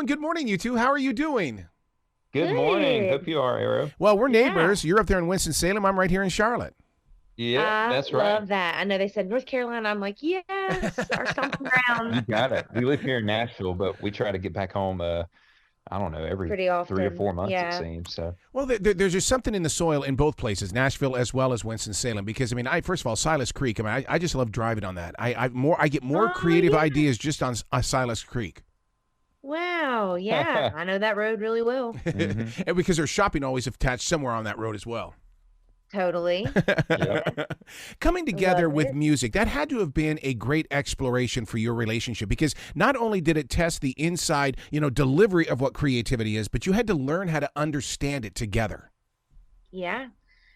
on. Good morning, you two. How are you doing? Good morning. Good. Hope you are, Arrow. Well, we're Yeah. neighbors. You're up there in Winston-Salem. I'm right here in Charlotte. Yep, I that's right. love that. I know they said North Carolina. I'm like, yes, our stomping You ground got it. We live here in Nashville, but we try to get back home, I don't know, every pretty 3 or 4 often. months, it Yeah. seems. So, Well, there's just something in the soil in both places, Nashville as well as Winston-Salem. Because I mean, first of all, Silas Creek. I mean, I just love driving on that. I get more Oh, creative yeah. ideas just on Silas Creek, Wow. Yeah. I know that road really well. hmm and because there's shopping always attached somewhere on that road as well. Totally. Yep. Yes. Coming together Love with it. music, that had to have been a great exploration for your relationship because not only did it test the inside, delivery of what creativity is, but you had to learn how to understand it together. Yeah.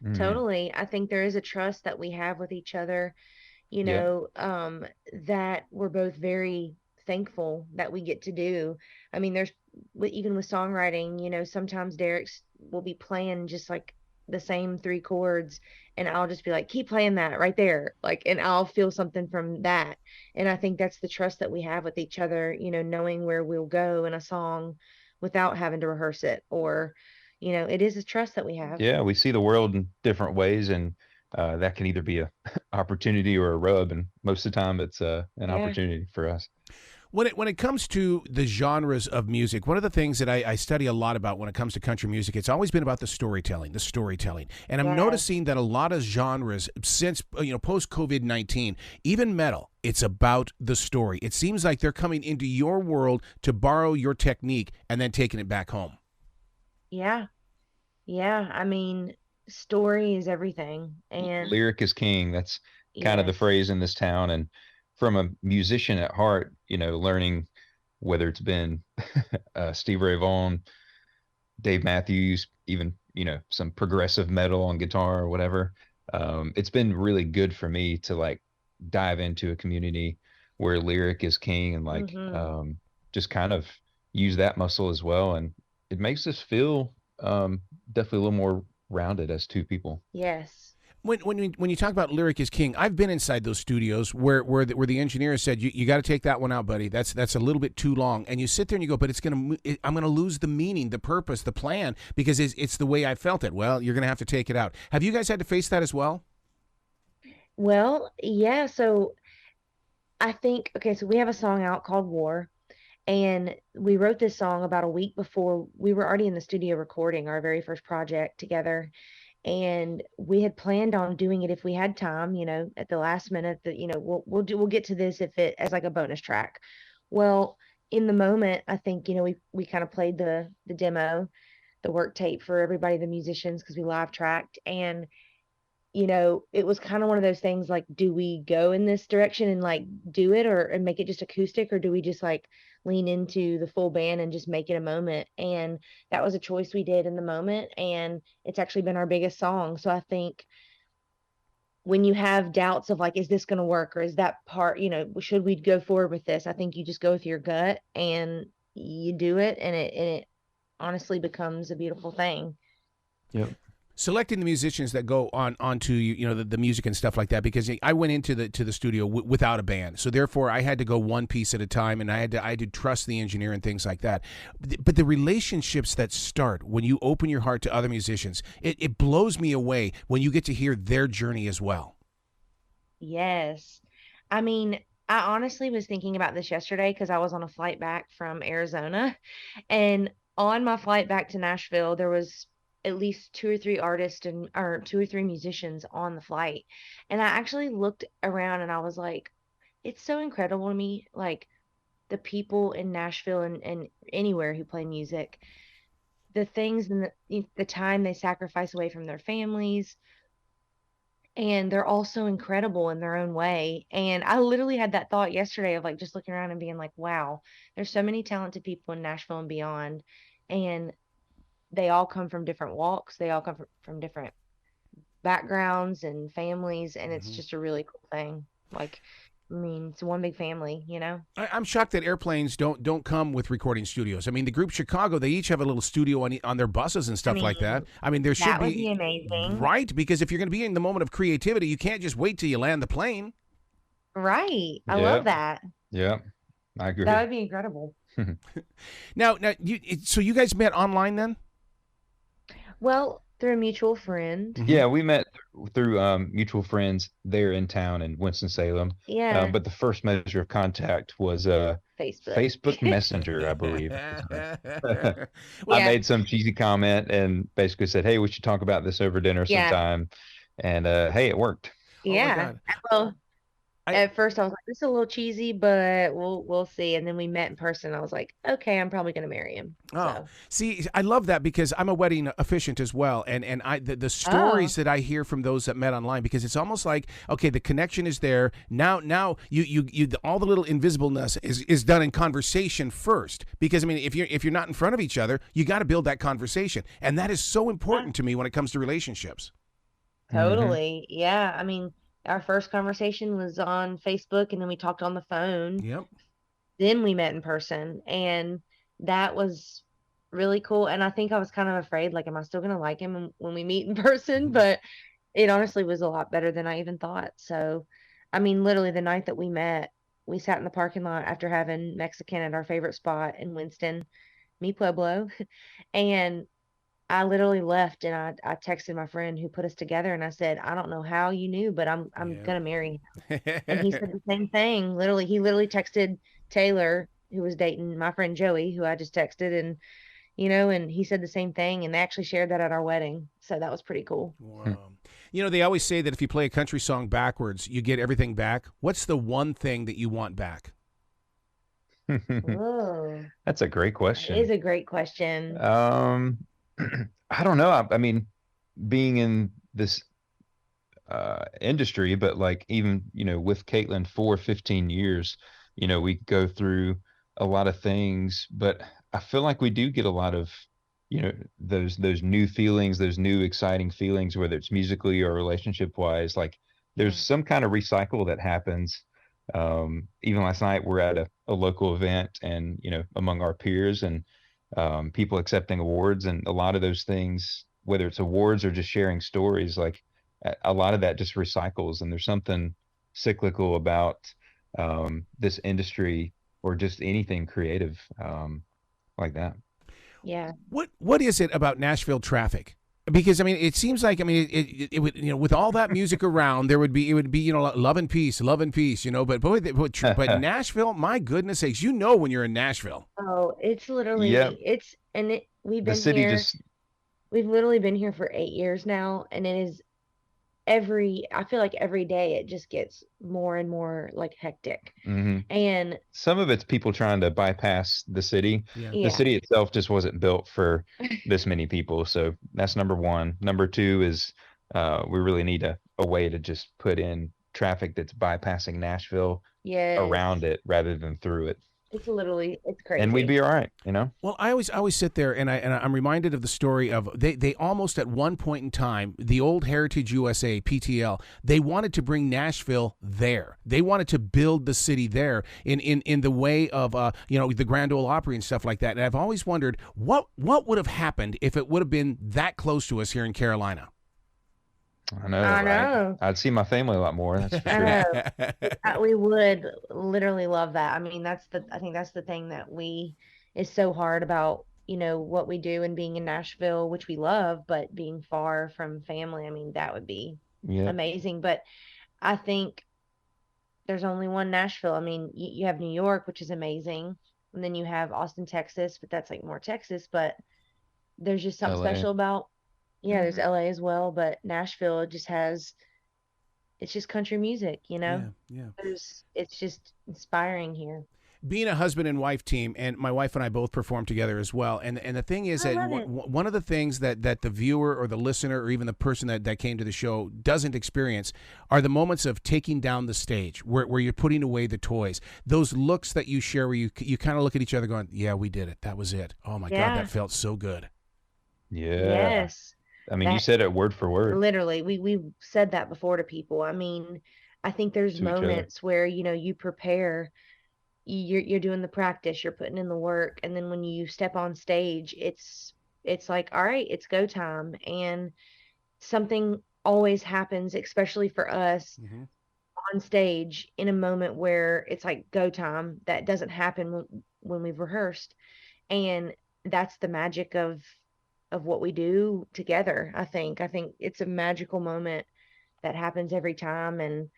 hmm Totally. I think there is a trust that we have with each other, you Yep. know, that we're both very thankful that we get to do. I mean, even with songwriting, sometimes Derek's will be playing just like the same three chords, and I'll just be like, keep playing that right there. Like, and I'll feel something from that. And I think that's the trust that we have with each other, knowing where we'll go in a song without having to rehearse it, or, it is a trust that we have. Yeah, we see the world in different ways, and that can either be a opportunity or a rub, and most of the time it's an Yeah. opportunity for us. When it comes to the genres of music, one of the things that I study a lot about when it comes to country music, it's always been about the storytelling, and I'm Yes. noticing that a lot of genres since post COVID-19, even metal, it's about the story. It seems like they're coming into your world to borrow your technique and then taking it back home. Yeah. Yeah. I mean, story is everything. And Lyric is king. That's kind of the yes. phrase in this town. And from a musician at heart, learning whether it's been Steve Ray Vaughan, Dave Matthews, even some progressive metal on guitar or whatever. It's been really good for me to like dive into a community where lyric is king and like Hmm. just kind of use that muscle as well, and it makes us feel definitely a little more rounded as two people. Yes. When you talk about lyric is king, I've been inside those studios where the engineer said you got to take that one out, buddy. That's a little bit too long. And you sit there and you go, but I'm gonna lose the meaning, the purpose, the plan because it's the way I felt it. Well, you're gonna have to take it out. Have you guys had to face that as well? Well, yeah. So I think, okay, so we have a song out called War, and we wrote this song about a week before we were already in the studio recording our very first project together. And we had planned on doing it if we had time, at the last minute that, we'll get to this if it as like a bonus track. Well, in the moment, I think, we kind of played the demo, the work tape for everybody, the musicians, because we live tracked. And it was kind of one of those things like, do we go in this direction and like do it or and make it just acoustic, or do we just like lean into the full band and just make it a moment? And that was a choice we did in the moment. And it's actually been our biggest song. So I think when you have doubts of like, is this going to work, or is that part, should we go forward with this? I think you just go with your gut and you do it, and it honestly becomes a beautiful thing. Yep. Selecting the musicians that go onto the music and stuff like that because I went into the studio without a band, so therefore I had to go one piece at a time, and I had to trust the engineer and things like that. But the relationships that start when you open your heart to other musicians, it blows me away when you get to hear their journey as well. Yes. I mean, I honestly was thinking about this yesterday because I was on a flight back from Arizona. And on my flight back to Nashville, there was at least two or three artists and or two or three musicians on the flight. And I actually looked around and I was like, it's so incredible to me, like the people in Nashville and anywhere who play music, the things and the time they sacrifice away from their families, and they're all so incredible in their own way. And I literally had that thought yesterday of like just looking around and being like, wow, there's so many talented people in Nashville and beyond. And they all come from different walks. They all come from different backgrounds and families. And it's Mhm. just a really cool thing. Like, I mean, it's one big family. I'm shocked that airplanes don't come with recording studios. I mean, the group Chicago, they each have a little studio on their buses and I stuff like that. mean, I mean, there should that would be be amazing. right because if you're going to be in the moment of creativity, you can't just wait till you land the plane. Right. I love Yep. that. Yep. I That agree. would be incredible. Now, so you guys met online then? Well, through a mutual friend. Mhm. Yeah, we met through mutual friends there in town in Winston-Salem. Yeah, But the first measure of contact was Facebook. Facebook Messenger, I believe. I Yeah, made some cheesy comment and basically said, "Hey, we should talk about this over dinner yeah, sometime." And hey, it worked. Oh my yeah. God. Well, I at first I was like, this is a little cheesy, but we'll see. And then we met in person. I was like, okay, I'm probably gonna marry him. Oh, So, see, I love that because I'm a wedding officiant as well, and the oh, stories that I hear from those that met online, because it's almost like, okay, the connection is there now. All the little invisibleness is done in conversation first, because I mean, if you're not in front of each other, you got to build that conversation, and that is so yeah, important to me when it comes to relationships. Hmm. totally. Yeah. I mean, our first conversation was on Facebook, and then we talked on the phone. Yep. Then we met in person, and that was really cool. And I think I was kind of afraid, like, am I still gonna like him when we meet in person? Mhm. But it honestly was a lot better than I even thought. So, I mean, literally the night that we met, we sat in the parking lot after having Mexican at our favorite spot in Winston, Mi Pueblo, and I literally left and I texted my friend who put us together and I said, I don't know how you knew, but I'm Yeah. gonna marry him. And he said the same thing. Literally, he literally texted Taylor, who was dating my friend Joey, who I just texted, and and he said the same thing, and they actually shared that at our wedding. So that was pretty cool. Wow. They always say that if you play a country song backwards, you get everything back. What's the one thing that you want back? Oh, That's a great that is question. a great question. Um, I don't know. I mean, being in this industry, but like even, with Caitlin for 15 years, we go through a lot of things, but I feel like we do get a lot of, those new feelings, those new exciting feelings, whether it's musically or relationship wise. Like there's Yeah. some kind of recycle that happens. Even last night we're at a local event and, among our peers and people accepting awards and a lot of those things, whether it's awards or just sharing stories, like a lot of that just recycles, and there's something cyclical about this industry or just anything creative like that. Yeah. What is it about Nashville traffic? Because I mean, it seems like, I mean, it would, with all that music around, it would be love and peace, love and peace, But boy, but Nashville, my goodness sakes, when you're in Nashville. Oh, it's Yeah, literally we've the been city here. just We've literally been here for 8 years now, and it is I feel like every day it just gets more and more like hectic. hmm And some of it's people trying to bypass the city. Yeah. The yeah, city itself just wasn't built for this many people. So that's number one. Number two is we really need a way to just put in traffic that's bypassing Nashville yes, around it rather than through it. it's And we'd crazy. be all right. Well, I always sit there and I'm reminded of the story of they almost at one point in time, the old Heritage USA PTL, they wanted to bring Nashville there. They wanted to build the city there in the way of the Grand Ole Opry and stuff like that. And I've always wondered what would have happened if it would have been that close to us here in Carolina. I know, I right? know. I'd see my family a lot more, that's for I sure. know. We would literally love that. I mean, I think that's the thing that we is so hard about, what we do and being in Nashville, which we love, but being far from family. I mean, that would be Yep. amazing. But I think there's only one Nashville. I mean, you have New York, which is amazing, and then you have Austin, Texas, but that's like more Texas. But there's just something LA. special about, yeah, there's Mhm. LA as well, but Nashville just has, it's just country music, Yeah, yeah. it's just inspiring here. Being a husband and wife team, and my wife and I both perform together as well. And the thing is I that love it. one of the things that the viewer or the listener or even the person that came to the show doesn't experience are the moments of taking down the stage where you're putting away the toys. Those looks that you share where you kind of look at each other going, yeah, we did it. That was it. Oh my God, Yeah. that felt so good. Yeah. Yes. I mean, you That said it word for word literally, we said that before to people. I mean, I think there's to each other. moments where, you prepare, you're doing the practice, you're putting in the work, and then when you step on stage, it's like, all right, it's go time. And something always happens, especially for us Hmm. on stage in a moment where it's like go time. That doesn't happen when we've rehearsed. And that's the magic of what we do together. I think it's a magical moment that happens every time, and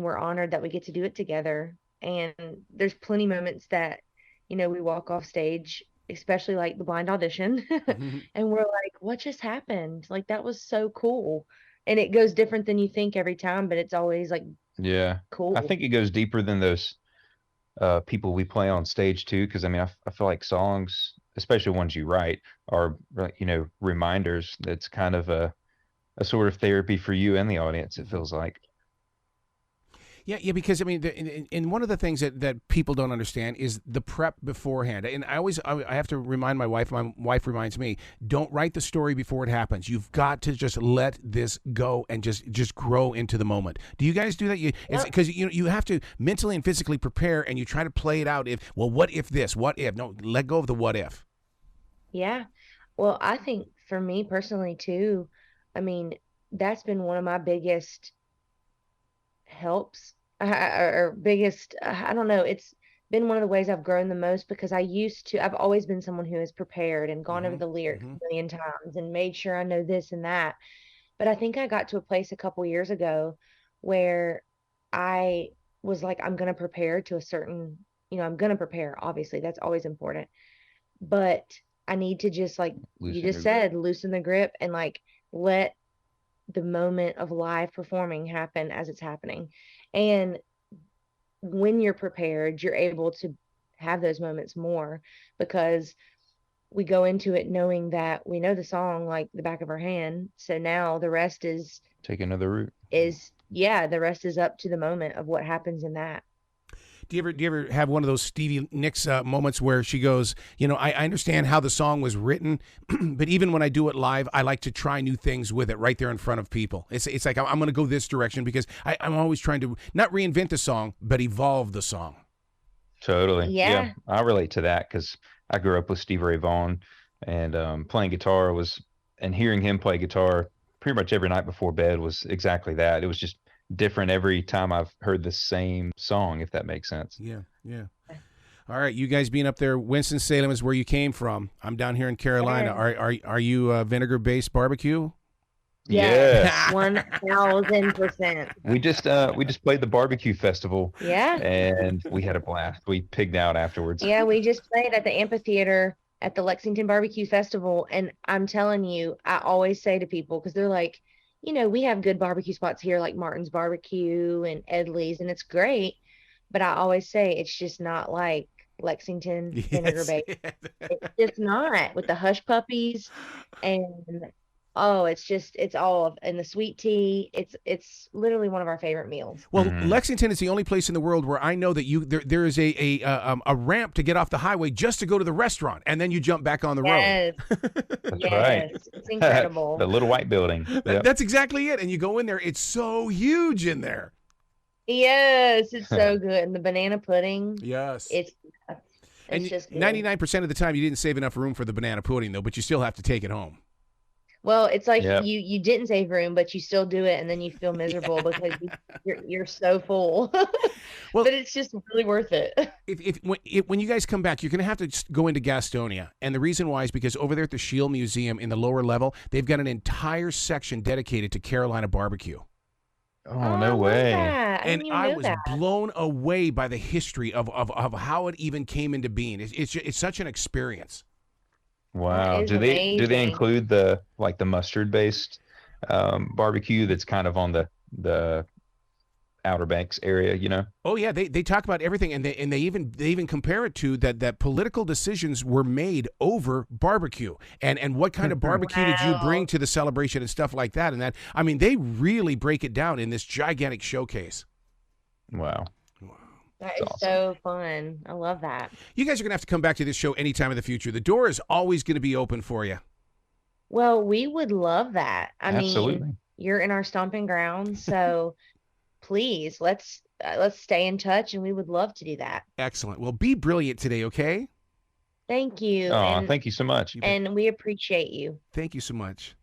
we're honored that we get to do it together. And there's plenty moments that, we walk off stage, especially like the blind audition, and we're like, what just happened? Like, that was so cool. And it goes different than you think every time, but it's always like Yeah. I cool. think it goes deeper than those people we play on stage too, because I mean, I feel like songs, especially ones you write, are reminders. That's kind of a sort of therapy for you and the audience. It feels like. Yeah, because I mean, and one of the things that people don't understand is the prep beforehand. And I have to remind my wife. My wife reminds me, don't write the story before it happens. You've got to just let this go and just grow into the moment. Do you guys do that? Because you have to mentally and physically prepare, and you try to play it out. What if this? What if? No, let go of the what if. Yeah. Well, I think for me personally too, I mean, that's been one of my biggest helps, or biggest, I don't know, it's been one of the ways I've grown the most, because I've always been someone who has prepared and gone over the lyrics a million times and made sure I know this and that. But I think I got to a place a couple years ago where I was like, I'm going to prepare to a certain, I'm going to prepare. Obviously, that's always important. But I need to just, like you Loosen just your said, loosen the grip and like let the moment of live performing happen as it's happening. And when you're prepared, you're able to have those moments more, because we go into it knowing that we know the song like the back of our hand. So now the rest Take another route. the rest is up to the moment of what happens in that. Do you ever have one of those Stevie Nicks moments where she goes, I understand how the song was written, but even when I do it live, I like to try new things with it right there in front of people. It's like I'm going to go this direction, because I'm always trying to not reinvent the song, but evolve the song. Totally. Yeah. I relate to that because I grew up with Stevie Ray Vaughan, and playing guitar and hearing him play guitar pretty much every night before bed was exactly that. It was just different every time I've heard the same song, if that makes sense. Yeah. All right, you guys being up there, Winston-Salem is where you came from. I'm down here in Carolina. Yeah. Are you vinegar-based barbecue? Yes. 1000%. We just played the barbecue festival. Yeah. And we had a blast. We pigged out afterwards. Yeah, we just played at the amphitheater at the Lexington Barbecue Festival. And I'm telling you, I always say to people, because they're like, we have good barbecue spots here like Martin's Barbecue and Edley's, and it's great. But I always say it's just not like Lexington vinegar base. It's just not, with the hush puppies and it's all and the sweet tea. It's literally one of our favorite meals. Well, Lexington is the only place in the world where I know that there is a ramp to get off the highway just to go to the restaurant, and then you jump back on the road. That's Yes, right. it's incredible. The little white building. Yep. That's exactly it. And you go in there, it's so huge in there. Yes, it's so good. And the banana pudding. Yes. It's And just good. 99% of the time, you didn't save enough room for the banana pudding, though, but you still have to take it home. Well, it's like Yep. you didn't save room, but you still do it, and then you feel miserable because you're so full. Well, but it's just really worth it. When you guys come back, you're going to have to just go into Gastonia. And the reason why is because over there at the Shield Museum in the lower level, they've got an entire section dedicated to Carolina barbecue. Oh, no way. And I was blown away by the history of how it even came into being. It's such an experience. Wow. Do they include the mustard based barbecue that's kind of on the Outer Banks area, Oh yeah, they talk about everything, and they even compare it to that political decisions were made over barbecue and what kind of barbecue did you bring to the celebration and stuff like that. And that, I mean, they really break it down in this gigantic showcase. Wow. That is awesome. So fun. I love that. You guys are going to have to come back to this show anytime in the future. The door is always going to be open for you. Well, we would love that. Absolutely. mean, you're in our stomping grounds, so please let's stay in touch, and we would love to do that. Excellent. Well, be brilliant today, okay? Thank you. Oh, thank you so much. And we appreciate you. Thank you so much.